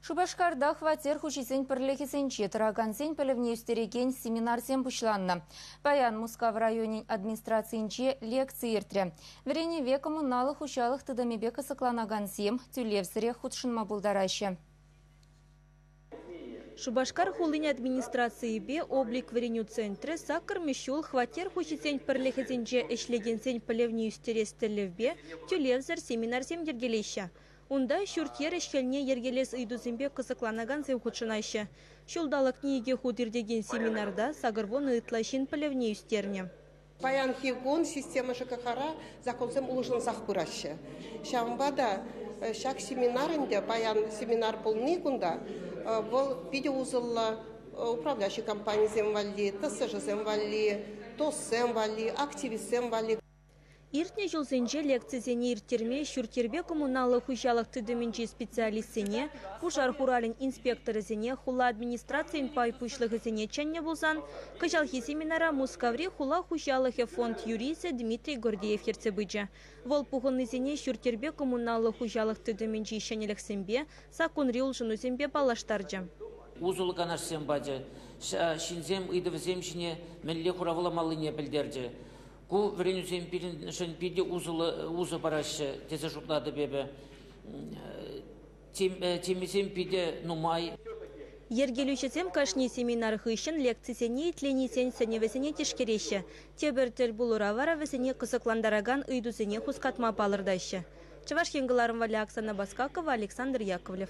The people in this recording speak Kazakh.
Шубашкарда хватер хучисен пірлехесен четырагансен пілівне үстереген семинарсен пұшланны. Паян Мускав районен администрациянче лекция иртре. Вереневе коммуналық хучалық тыдамебе кысыкланагансем тюлевсіре худшынма бұлдарашы. Шубашкар хулын администрации бе облик вереню центре сакыр мешул хватер хучисен пірлехесенче эшлегенсен пілівне үстерестілівбе тюлевсір семинарсем ергелейші. Унда шүртер ешкелне ергелес ыйдузымбе кысыкланаган зем худшынайшы. Шулдалық ниеге худирдеген семинарда сагырвон ытлашин пілевне үстерне. Паян хигон система ЖКХ-ра законсем улыжын сахпырашы. Шамбада шак семинарында, паян семинар полный кунда, был видеоузылла управляющий компания земвали, ТСЖ земвали, ТОС земвали, активист земвали. Иртне жылзенже лекцизене ирттерме шүртербе коммуналы хужалық тыдымынче специалистсене, пужар хуралин инспекторызене, хула администрациян пай пушлығызене чәнне болсан, кыжалхи семинара Мускаври хула хужалығы фонд юрисе Дмитрий Гордеев херцебыджа. Вол пухынызене шүртербе коммуналы хужалық тыдымынче ишенелексембе, сакунри улжынузембе балаштарджа. Узулы канашсем баджа, шинзем ыдывзем шине мәлле хуравыламалыне білдерді. Ку вренюзем пирин пиде узы барашы тезе жуклады бебе. Темесем пиде нумай. Ергелючесем кашни семинар хыщен лекцисене тленисен сеневесене тишкерещі. Тебертер булуравара весене кысыкландараган ыйдусене хускатма палырдайшы. Чаваш енгыларым Валя Оксана Баскакова, Александр Яковлев.